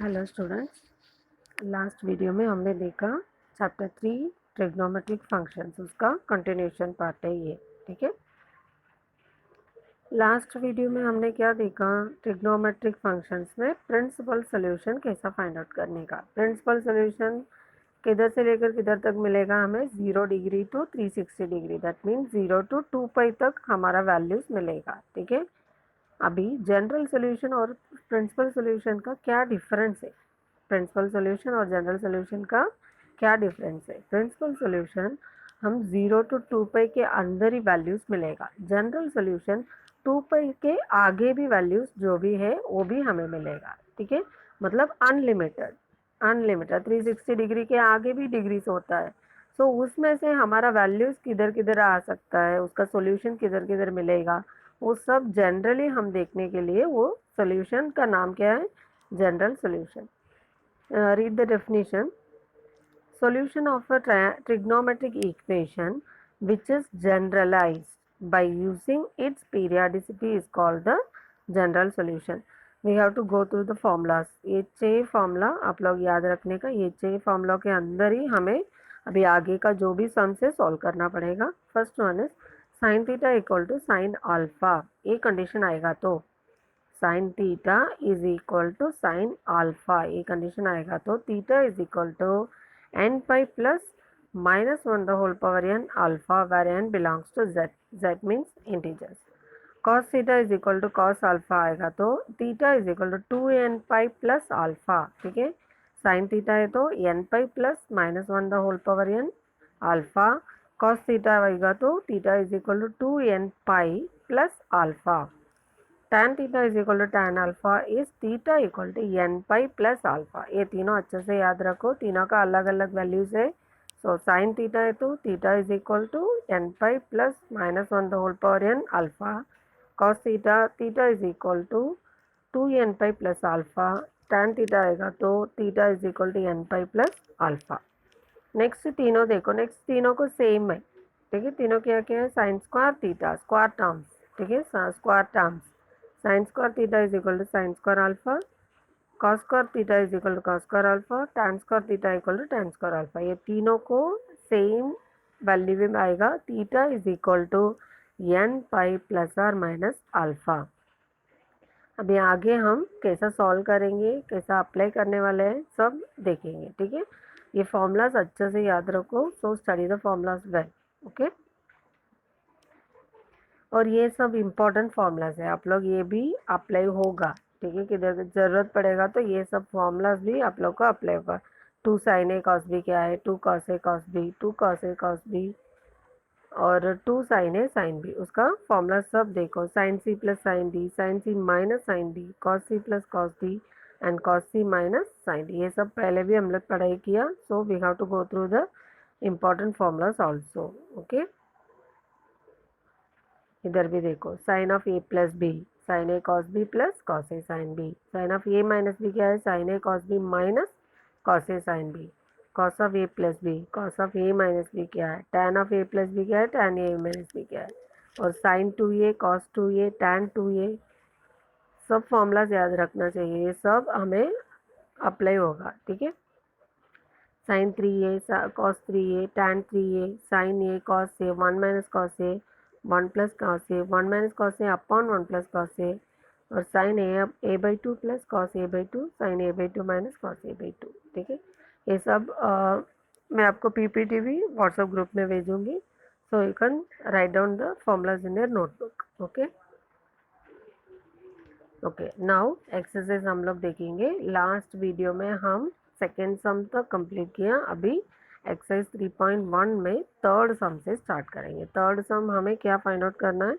Hello students, last video में हमने देखा चैप्टर 3 ट्रिग्नोमेट्रिक फंक्शंस, उसका कंटिन्यूशन पार्ट है ये। ठीक है, लास्ट वीडियो में हमने क्या देखा, ट्रिग्नोमेट्रिक फंक्शंस में प्रिंसिपल सॉल्यूशन कैसा फाइंड आउट करने का। प्रिंसिपल सॉल्यूशन किधर से लेकर किधर तक मिलेगा हमें, 0 degree to 360 degree, that means 0 to 2π तक हमारा वैल्यूज मिलेगा। ठीक है, अभी जनरल सॉल्यूशन और प्रिंसिपल सॉल्यूशन का क्या डिफरेंस है, प्रिंसिपल सॉल्यूशन और जनरल सॉल्यूशन का क्या डिफरेंस है। प्रिंसिपल सॉल्यूशन हम 0 to 2π के अंदर ही वैल्यूज मिलेगा, जनरल सॉल्यूशन 2π के आगे भी वैल्यूज जो भी है वो भी हमें मिलेगा। ठीक है, मतलब अनलिमिटेड, अनलिमिटेड 360 डिग्री के आगे भी डिग्रीज होता है। सो उसमें से हमारा वैल्यूज किधर किधर आ सकता है, उसका सॉल्यूशन किधर किधर मिलेगा, वो सब जनरली हम देखने के लिए वो सॉल्यूशन का नाम क्या है, general solution. Read the definition. Solution of a trigonometric equation which is generalized by using its periodicity is called the general solution. We have to go through the formulas. ये 6 फॉर्मूला आप लोग याद रखने का, ये 6 फॉर्मूला के अंदर ही हमें अभी आगे का जो भी सम से सॉल्व करना पड़ेगा। First one is sine theta equal to sine alpha, ये कंडीशन आएगा तो sine theta is equal to sine alpha, ये कंडीशन आएगा तो theta is equal to n pi plus -1 the whole power n alpha where n belongs to z, z means integers. cos theta is equal to cos alpha आएगा तो theta is equal to 2n pi plus alpha. ठीक है, sine theta है तो n pi plus -1 the whole power n alpha, cos theta आएगा तो theta is equal to 2n pi plus alpha, tan theta is equal to tan alpha is theta equal to n pi plus alpha. ये तीनों अच्छे से याद रखो, तीनों का अलग अलग वैल्यूज है। सो साइन थीटा है तो theta is equal to n pi plus -1 the whole power n alpha, cos theta theta is equal to 2n pi plus alpha, tan theta आएगा तो theta is equal to n pi plus alpha. Next तीनों देखो, next तीनों को same है। ठीक है, तीनों क्या क्या है, sine square theta square terms. ठीक है, square terms, sine square theta is equal to sine square alpha, cos square theta is equal to cos square alpha, tan square theta equal to tan square alpha. ये तीनों को same value में आएगा, theta is equal to n pi plus और minus alpha. अभी आगे हम कैसा सॉल्व करेंगे, कैसा अप्लाई करने वाले हैं, सब देखेंगे। ठीक है, ये फॉर्मूलाज अच्छे से याद रखो, so study the formulas well. Okay, और ये सब इम्पोर्टेंट फॉर्मूलाज है, आप लोग ये भी अप्लाई होगा। ठीक है, किधर ज़रूरत पड़ेगा तो ये सब फॉर्मूलाज भी आप लोग को अप्लाई होगा। 2 sin a cos b क्या है, 2 cos a cos b, 2 cos a cos b और 2 sin a sin b, उसका फॉर्मूला सब देखो, sin c plus sin d, sin c minus sin d, cos c plus cos d and cos c minus sin d, ये सब पहले भी हम लोग पढ़ाई किया। So we have to go through the important formulas also. Okay, इधर भी देखो, sine of A plus B, sine A cos B plus cos A sine B, sine of A minus B क्या है, sine A cos B minus cos A sine B, cos of A plus B, cos of A minus B क्या है, tan of A plus B क्या है, tan A minus B क्या है, और sign 2a cos 2a tan 2a, सब formulas याद रखना चाहिए, ये सब हमें अप्लाई होगा। ठीक है, sine 3a cos 3a tan 3a, sine A cos A 1 minus cos A 1 plus cos A 1 minus cos A upon 1 plus cos A, और sine A by 2 plus cos A by 2, sine A by 2 minus cos A by 2। ठीक है, ये सब मैं आपको PPT भी WhatsApp group में भेजूंगी, so you can write down the formulas in your notebook. Okay okay, now exercise हम लोग देखेंगे। लास्ट वीडियो में हम सेकेंड सम तक कंप्लीट किया, अभी एक्सरसाइज 3.1 में थर्ड सम से स्टार्ट करेंगे। थर्ड सम हमें क्या फाइंड आउट करना है,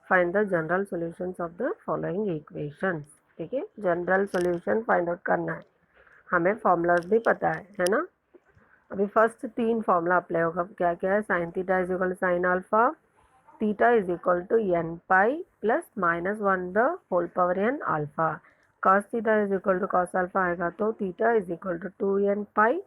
find the general solutions of the following equations. ठीक है, जनरल सॉल्यूशन फाइंड आउट करना है, हमें फॉर्मूलाज भी पता है ना। अभी फर्स्ट 3 फॉर्मूला अप्लाई होगा, क्या क्या है, sine theta is equal to sine alpha, theta is equal to n pi plus -1 the whole power n alpha, cos theta is equal to cos alpha आएगा तो theta is equal to 2n pi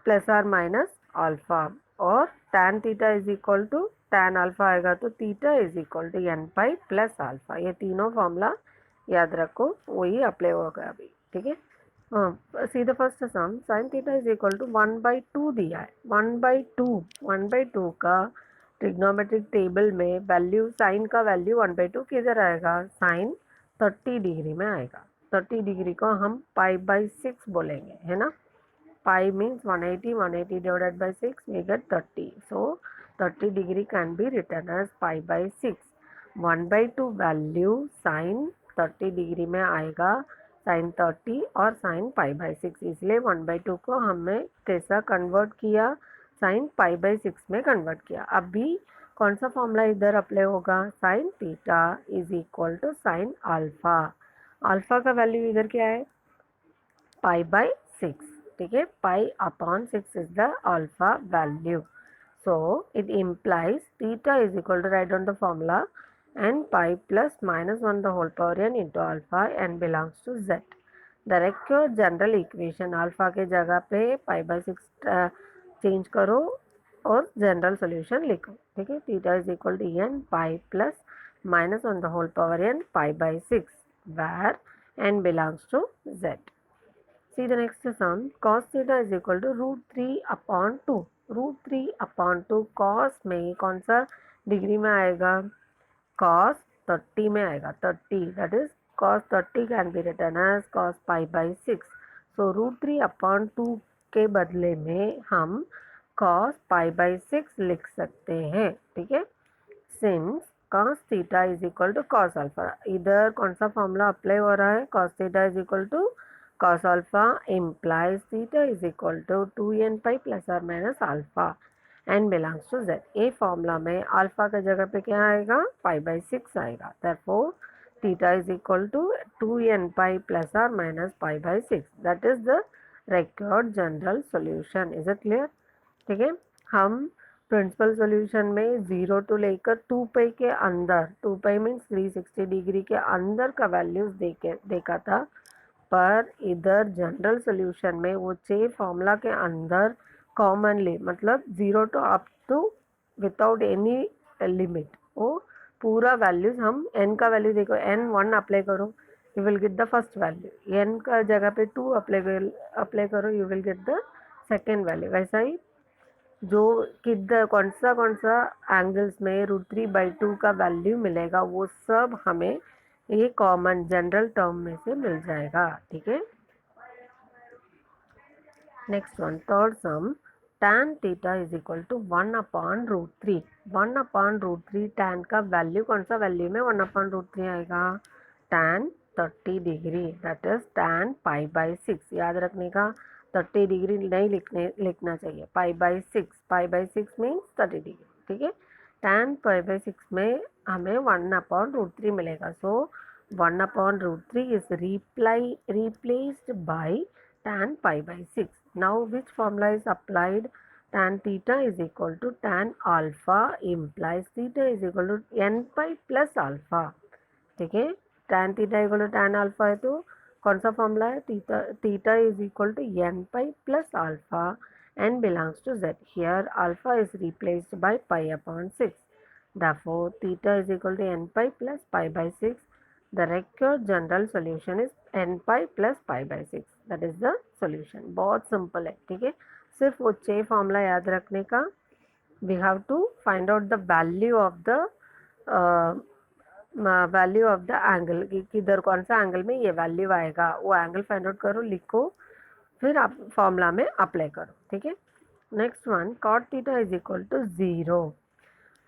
plus और minus alpha, और tan theta is equal to tan alpha आएगा तो theta is equal to n pi plus alpha. ये तीनों formula याद रखो, वही अप्लाई होगा अभी। ठीक है। See the first sum, sine theta is equal to 1/2 दिया है, 1/2 का ट्रिग्नोमेट्रिक टेबल में वैल्यू, साइन का वैल्यू 1/2 किधर आएगा, साइन 30 डिग्री में आएगा। 30 डिग्री को हम π/6 बोलेंगे, है ना। pi means 180, 180 divided by 6 we get 30. So 30 degree can be written as π/6. 1/2 value sine 30 degree में आएगा, साइन 30 और साइन π/6, इसलिए 1/2 को हमने कैसा कन्वर्ट किया, साइन π/6 में कन्वर्ट किया। अभी कौन सा फॉर्मूला इधर अप्लाई होगा, sine theta is equal to sine alpha. Alpha का वैल्यू इधर क्या है, π/6, ठीक है। π/6 is the alpha value. So it implies theta is equal to, write down the formula, n pi plus minus 1 the whole power n into alpha, n belongs to z. Direct और general equation, alpha के जगह पे π/6 change करो और general solution लिखो, ठीक है। Theta is equal to n pi plus minus 1 the whole power n π/6 where n belongs to z. See the next sum, cos theta is equal to √3/2. √3/2 cos में कौन सा डिग्री में आएगा, cos 30 में आएगा, 30, that is cos 30 can be written as cos π/6. So √3/2 के बदले में हम cos π/6 लिख सकते हैं, ठीक है। Since cos theta is equal to cos alpha, इधर कौन सा फॉर्मूला अप्लाई हो रहा है, cos theta is equal to cos alpha implies theta is equal to 2n pi plus or minus alpha, n belongs to z. A formula में alpha का जगह पे क्या आएगा, π/6 आएगा। therefore theta is equal to 2n pi plus or minus π/6. that is the required general solution. is it clear, ठीक है। हम प्रिंसिपल सॉल्यूशन में 0 टू लेकर 2π के अंदर, 2π मीन्स 360 डिग्री के अंदर का वैल्यूज देखा था, पर इधर जनरल सॉल्यूशन में वो 6 फॉर्मूला के अंदर कॉमनली, मतलब 0 to up to without any limit, वो पूरा वैल्यूज हम n का वैल्यू देखो, n 1 अप्लाई करो you will get the first value, n का जगह पे 2 अप्लाई करो you will get the second value. वैसा ही जो किधर कौन सा एंगल्स में √3/2 का वैल्यू मिलेगा वो सब हमें ये कॉमन जनरल टर्म में से मिल जाएगा, ठीक है। Next one, third sum, tan theta is equal to 1/√3। 1/√3 tan का वैल्यू कौन सा वैल्यू में 1/√3 आएगा, tan 30 degree, that is tan π/6। याद रखने का, 30 डिग्री नहीं लिखना चाहिए, π/6 मीन्स 30 डिग्री, ठीक है। tan π/6 में हमें 1/√3 मिलेगा। सो 1/√3 is replaced by tan π/6. Now which formula is applied, tan theta is equal to tan alpha implies theta is equal to n pi plus alpha, ठीक है। tan theta equal to tan alpha है तो कौन सा formula है, theta is equal to n pi plus alpha, n belongs to z. Here alpha is replaced by π/6. Therefore theta is equal to n pi plus π/6. The required general solution is n pi plus π/6. That is the solution. बहुत simple है, ठीक है। सिर्फ वो 6 formula याद रखने का। We have to find out the value of the angle, किधर कौन सा एंगल में ये वैल्यू आएगा, वो एंगल फाइंड आउट करो, लिखो, फिर आप फॉर्मूला में अप्लाई करो, ठीक है। Next one, cot theta is equal to 0।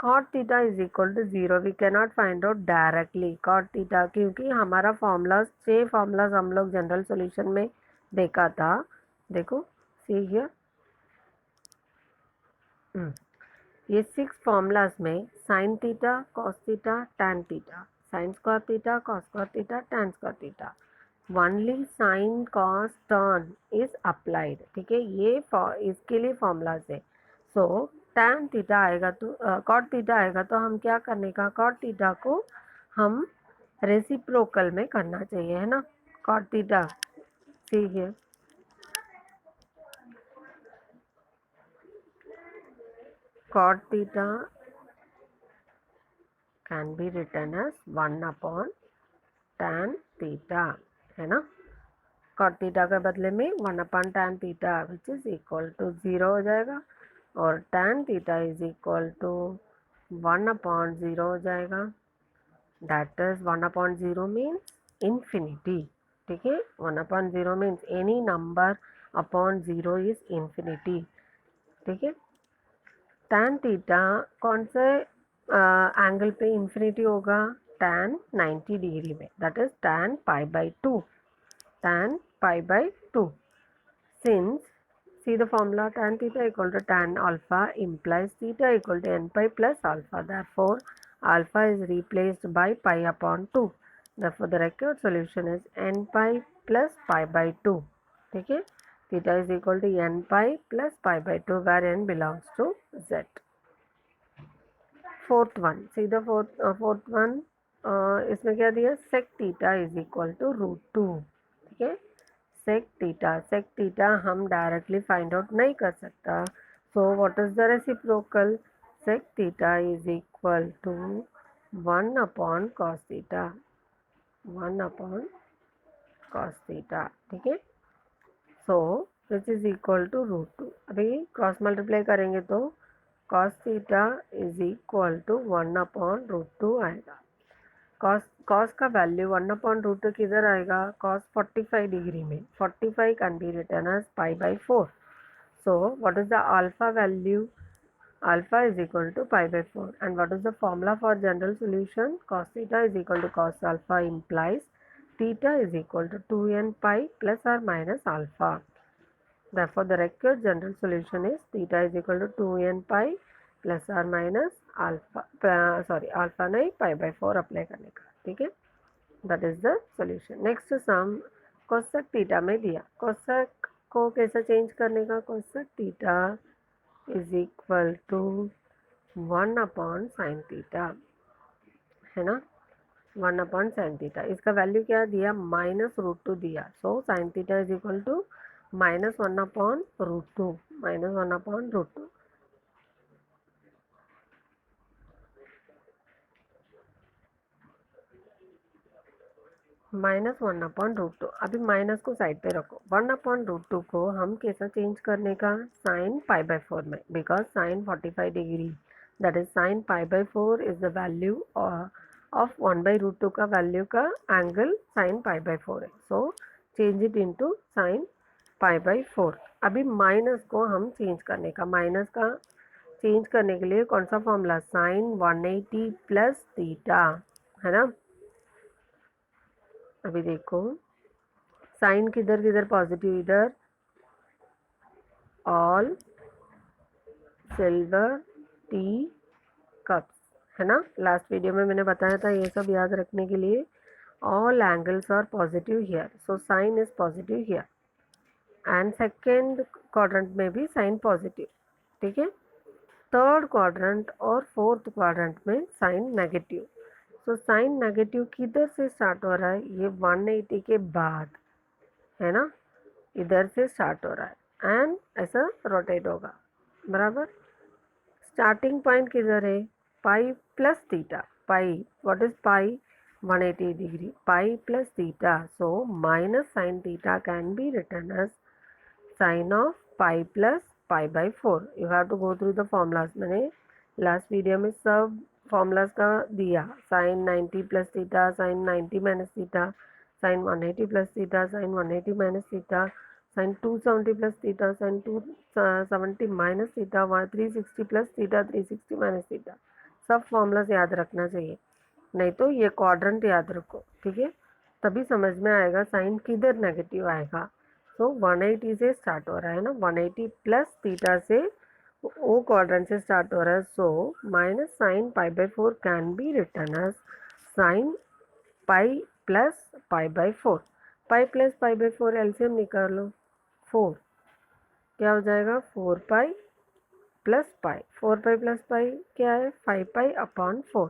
cot theta is equal to 0 we can not find out directly cot theta, क्योंकि हमारा फॉर्मूलाज 6 फॉर्मूलाज हम लोग जनरल सॉल्यूशन में देखा था। देखो सी हियर, ये 6 फॉर्मूलाज में sine theta, cos theta, tan theta, sign square theta, cos square theta, tan square theta, only sine cos turn is applied, ठीक है। ये इसके लिए फॉर्मूलाज है। सो टैन थीटा आएगा तो कॉट थीटा आएगा तो हम क्या करने का, कॉट थीटा को हम रेसिप्रोकल में करना चाहिए, है ना। Cot theta, see here, cot theta can be written as 1/tan theta, है ना। कॉट थीटा के बदले में 1/tan theta which is equal to 0 हो जाएगा और tan theta is equal to 1/0 हो जाएगा। That is 1/0 means infinity. ठीक है, 1/0 means any number upon 0 is infinity. ठीक है, tan थीटा कौन से एंगल पे इन्फिनिटी होगा? tan 90 डिग्री में, that is tan π/2, tan π/2। Since, see the formula, tan theta equal to tan alpha implies theta equal to n pi plus alpha. Therefore, alpha is replaced by pi/2. Therefore, the required solution is n pi plus pi/2. ठीक है, theta is equal to n pi plus pi/2 where n belongs to z. Fourth one, see the fourth one, इसमें क्या दिया? sec theta is equal to √2. ठीक है, sec theta हम directly find out नहीं कर सकता, सो what is the reciprocal? sec theta is equal to 1/cos theta, 1/cos theta। ठीक है, so which is equal to √2। अभी क्रॉस मल्टीप्लाई करेंगे तो cos theta is equal to 1/√2 आएगा। cos का वैल्यू 1/√2 किधर आएगा? cos 45 डिग्री में, 45 can be written as π/4। So what is the alpha value? Alpha is equal to π/4 and what is the formula for general solution? cos theta is equal to cos alpha implies theta is equal to 2n pi plus or minus alpha. Therefore, the required general solution is theta is equal to 2n pi plus or minus alpha, alpha नहीं π/4 apply करने का। ठीक है, that is the solution. Next sum cosec theta में दिया, cosec को कैसे change करने का? Cosec theta is equal to 1/sin theta, है ना, 1/sin थीटा। इसका वैल्यू क्या दिया? -√2 दिया। So sin theta is equal to -1/√2, -1/√2। -1/√2। अभी माइनस को साइड पे रखो। 1/√2 को हम कैसा चेंज करने का? sin π/4 में, because sin 45 degree, that is sin π/4 is the value of 1/√2 का वैल्यू का एंगल sin π/4 है। So change it into sin π/4। अभी माइनस को हम चेंज करने का, माइनस का चेंज करने के लिए कौन सा फॉर्मूला? sin 180 प्लस थीटा, है ना। अभी देखो साइन किधर किधर पॉजिटिव, इधर ऑल सिल्वर टी कप्स, है ना। लास्ट वीडियो में मैंने बताया था ये सब याद रखने के लिए। All angles are positive here, so sine is positive here and second quadrant में भी साइन पॉजिटिव। ठीक है, थर्ड क्वाड्रेंट और फोर्थ क्वाड्रेंट में sine negative. So sine negative किधर से स्टार्ट हो रहा है? ये 180 के बाद, है ना, इधर से स्टार्ट हो रहा है एंड ऐसा रोटेट होगा, बराबर। स्टार्टिंग पॉइंट किधर है? Pi plus theta, pi, what is pi? 180 degree, pi plus theta. So minus sine theta can be written as sine of pi plus π/4। You have to go through the formulas. मैंने last video में सब formulas का दिया, sine 90 plus theta, sine 90 minus theta, sine 180 plus theta, sine 180 minus theta, sine 270 plus theta, sine 270 minus theta, 360 plus theta, 360 minus theta. सब formulas याद रखना चाहिए, नहीं तो ये क्वाड्रेंट याद रखो। ठीक है, तभी समझ में आएगा साइन किधर नेगेटिव आएगा। सो 180 से स्टार्ट हो रहा है ना, 180 प्लस थीटा से ओ क्वाड्रेंट से स्टार्ट हो रहा है। So minus sine π/4 can be written as sine pi plus π/4। Pi plus π/4 LCM निकाल लो, 4 क्या हो जाएगा? 4π प्लस पाई, 4π प्लस पाई क्या है? 5π/4।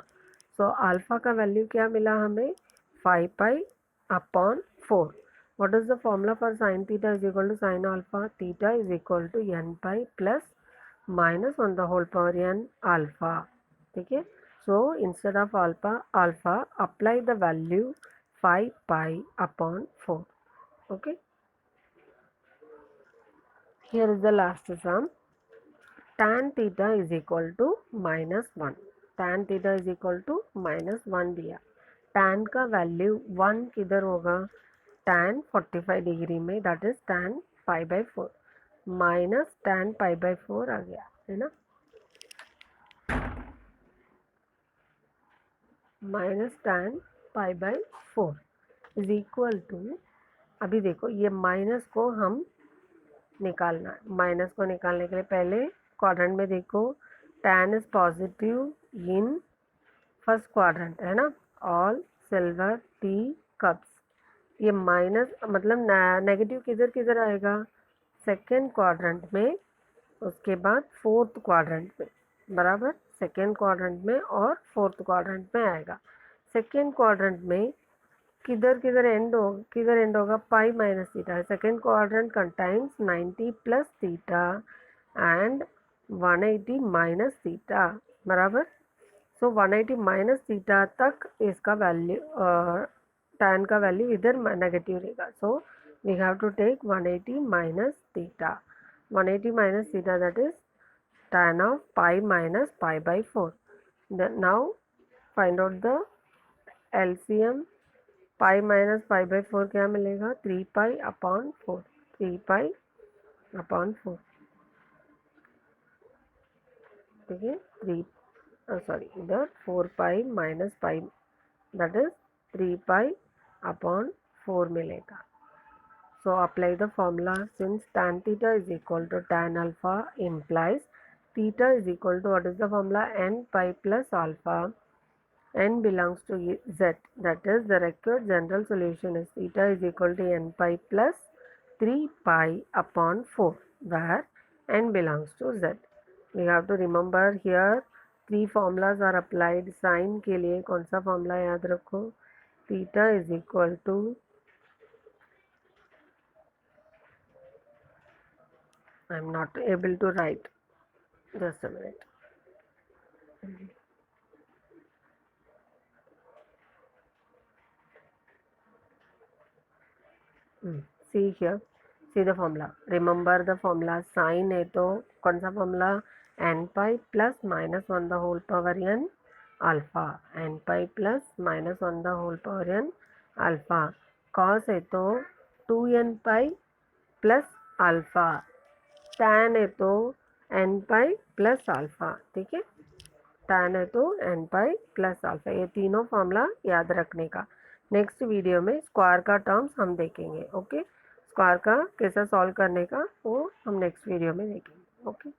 सो अल्फा का वैल्यू क्या मिला हमें? 5π/4। What is the formula for sin theta is equal to sin alpha? Theta is equal to n pi plus minus 1 the whole power n alpha. ठीक है, so instead of alpha apply the value 5π/4. Okay. Here is the last sum. Tan theta is equal to -1. Tan theta is equal to -1 दिया. tan का value 1 किधर होगा? tan 45 degree में, that is tan π/4 minus tan π/4 आ गया है ना, minus tan π/4 is equal to, अभी देखो ये माइनस को हम निकालना है. माइनस को निकालने के लिए पहले क्वाड्रेंट में देखो, tan is positive in first quadrant है ना, ऑल सिल्वर टी कप्स. ये माइनस मतलब नेगेटिव किधर किधर आएगा? सेकेंड क्वाड्रेंट में, उसके बाद फोर्थ क्वाड्रेंट में, बराबर. सेकेंड क्वाड्रेंट में और फोर्थ क्वाड्रेंट में आएगा. सेकेंड क्वाड्रेंट में किधर किधर एंड होगा? Pi minus theta. Second quadrant contains 90 plus theta and 180 minus theta, बराबर. सो 180 माइनस थीटा तक इसका वैल्यू, tan का वैल्यू इधर नेगेटिव रहेगा. So we have to take 180 minus theta. 180 minus theta, that is tan of pi minus π/4. Now find out the LCM. pi minus π/4 क्या मिलेगा? 3π/4. 3π/4 ठीक है. 3 इधर 4π minus pi, that is 3π/4 मिलेगा. So apply the formula. Since tan theta is equal to tan alpha implies theta is equal to, what is the formula? N pi plus alpha. N belongs to z, that is the required general solution is theta is equal to n pi plus 3π/4 where n belongs to z. We have to remember here 3 formulas are applied. Sin के लिए कौन सा formula याद रखो? theta is equal to, I am not able to write, just a minute. See here, see the formula. Remember the formula. Sin है तो कौन सा formula? n pi plus minus 1 the whole power n alpha. n pi plus minus 1 the whole power n alpha. Cos है तो 2n pi plus alpha. tan है तो n pi plus alpha. ठीक है, tan है तो n pi plus alpha. ये तीनों फॉर्मूला याद रखने का. नेक्स्ट वीडियो में स्क्वायर का टर्म्स हम देखेंगे. ओके, स्क्वायर का कैसा सॉल्व करने का वो हम नेक्स्ट वीडियो में देखेंगे. ओके.